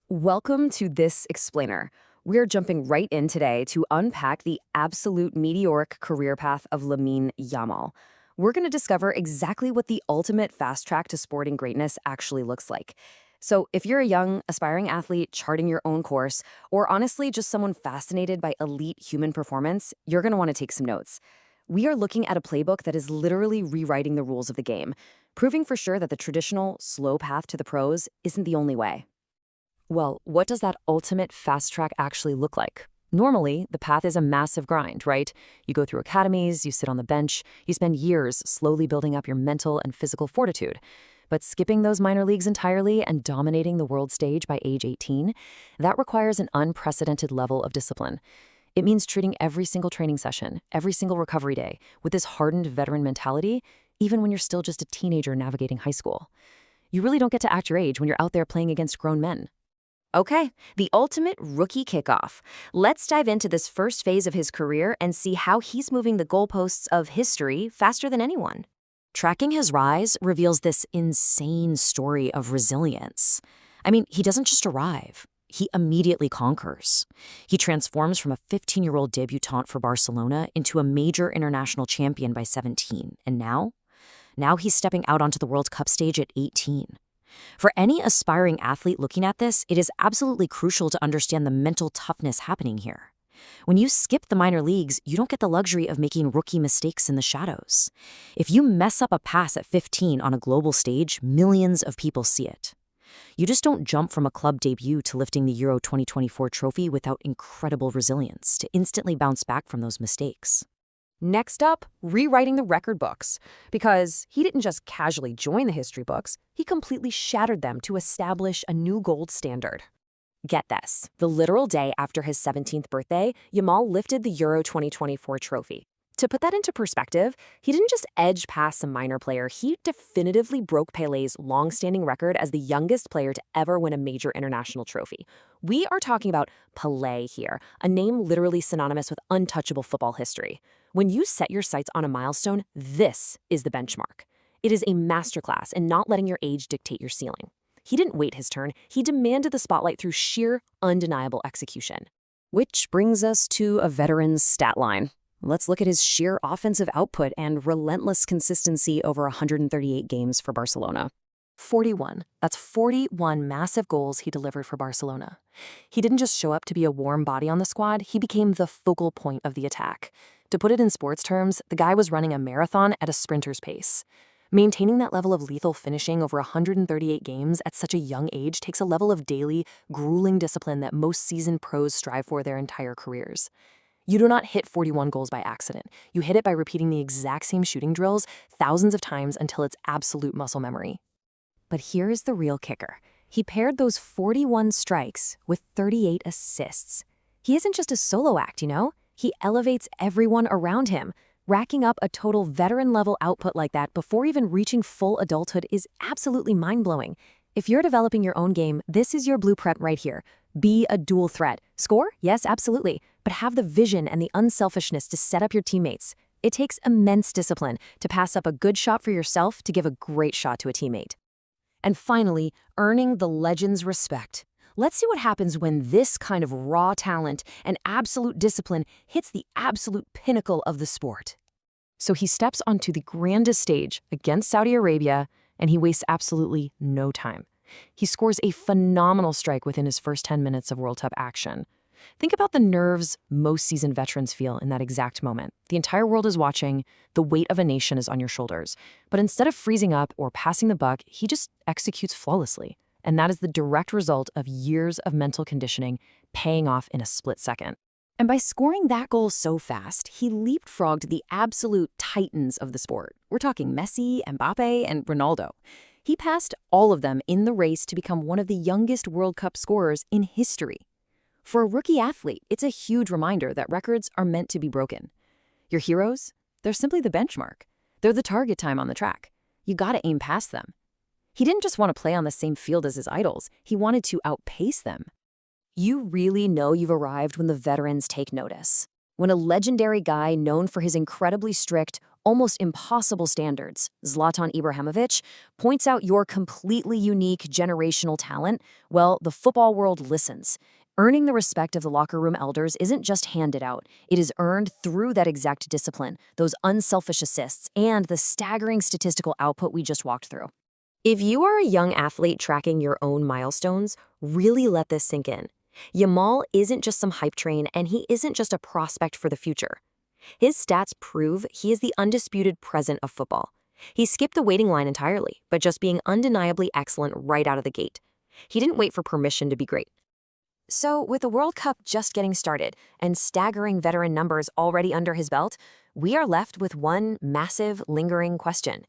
Welcome to this explainer. We're jumping right in today to unpack the absolute meteoric career path of Lamine Yamal. We're going to discover exactly what the ultimate fast track to sporting greatness actually looks like. So, if you're a young, aspiring athlete charting your own course, or honestly just someone fascinated by elite human performance, you're going to want to take some notes. We are looking at a playbook that is literally rewriting the rules of the game, proving for sure that the traditional, slow path to the pros isn't the only way. Well, what does that ultimate fast track actually look like? Normally, the path is a massive grind, right? You go through academies, you sit on the bench, you spend years slowly building up your mental and physical fortitude. But skipping those minor leagues entirely and dominating the world stage by age 18, that requires an unprecedented level of discipline. It means treating every single training session, every single recovery day, with this hardened veteran mentality, even when you're still just a teenager navigating high school. You really don't get to act your age when you're out there playing against grown men. Okay, the ultimate rookie kickoff. Let's dive into this first phase of his career and see how he's moving the goalposts of history faster than anyone. Tracking his rise reveals this insane story of resilience. I mean, he doesn't just arrive. He immediately conquers. He transforms from a 15-year-old debutant for Barcelona into a major international champion by 17. And now he's stepping out onto the World Cup stage at 18. For any aspiring athlete looking at this, it is absolutely crucial to understand the mental toughness happening here. When you skip the minor leagues, you don't get the luxury of making rookie mistakes in the shadows. If you mess up a pass at 15 on a global stage, millions of people see it. You just don't jump from a club debut to lifting the Euro 2024 trophy without incredible resilience to instantly bounce back from those mistakes. Next up, rewriting the record books. Because he didn't just casually join the history books, he completely shattered them to establish a new gold standard. Get this, the literal day after his 17th birthday, Yamal lifted the Euro 2024 trophy. To put that into perspective, he didn't just edge past some minor player, he definitively broke Pelé's long-standing record as the youngest player to ever win a major international trophy. We are talking about Pelé here, a name literally synonymous with untouchable football history. When you set your sights on a milestone, this is the benchmark. It is a masterclass in not letting your age dictate your ceiling. He didn't wait his turn, he demanded the spotlight through sheer, undeniable execution. Which brings us to a veteran's stat line. Let's look at his sheer offensive output and relentless consistency over 138 games for Barcelona. 41. That's 41 massive goals he delivered for Barcelona. He didn't just show up to be a warm body on the squad, he became the focal point of the attack. To put it in sports terms, the guy was running a marathon at a sprinter's pace. Maintaining that level of lethal finishing over 138 games at such a young age takes a level of daily, grueling discipline that most seasoned pros strive for their entire careers. You do not hit 41 goals by accident. You hit it by repeating the exact same shooting drills thousands of times until it's absolute muscle memory. But here's the real kicker. He paired those 41 strikes with 38 assists. He isn't just a solo act, you know? He elevates everyone around him. Racking up a total veteran-level output like that before even reaching full adulthood is absolutely mind-blowing. If you're developing your own game, this is your blueprint right here. Be a dual threat. Score? Yes, absolutely. But have the vision and the unselfishness to set up your teammates. It takes immense discipline to pass up a good shot for yourself to give a great shot to a teammate. And finally, earning the legend's respect. Let's see what happens when this kind of raw talent and absolute discipline hits the absolute pinnacle of the sport. So he steps onto the grandest stage against Saudi Arabia, and he wastes absolutely no time. He scores a phenomenal strike within his first 10 minutes of World Cup action. Think about the nerves most seasoned veterans feel in that exact moment. The entire world is watching, the weight of a nation is on your shoulders. But instead of freezing up or passing the buck, he just executes flawlessly. And that is the direct result of years of mental conditioning paying off in a split second. And by scoring that goal so fast, he leapfrogged the absolute titans of the sport. We're talking Messi, Mbappe, and Ronaldo. He passed all of them in the race to become one of the youngest World Cup scorers in history. For a rookie athlete, it's a huge reminder that records are meant to be broken. Your heroes? They're simply the benchmark. They're the target time on the track. You gotta aim past them. He didn't just want to play on the same field as his idols, he wanted to outpace them. You really know you've arrived when the veterans take notice. When a legendary guy known for his incredibly strict, almost impossible standards. Zlatan Ibrahimovic points out your completely unique generational talent. Well, the football world listens. Earning the respect of the locker room elders isn't just handed out. It is earned through that exact discipline, those unselfish assists, and the staggering statistical output we just walked through. If you are a young athlete tracking your own milestones, really let this sink in. Yamal isn't just some hype train, and he isn't just a prospect for the future. His stats prove he is the undisputed present of football. He skipped the waiting line entirely, but just being undeniably excellent right out of the gate. He didn't wait for permission to be great. So, with the World Cup just getting started and staggering veteran numbers already under his belt, we are left with one massive, lingering question.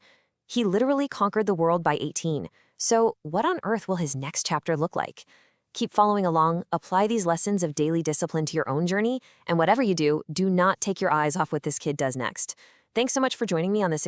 He literally conquered the world by 18. So, what on earth will his next chapter look like? Keep following along, apply these lessons of daily discipline to your own journey, and whatever you do, do not take your eyes off what this kid does next. Thanks so much for joining me on this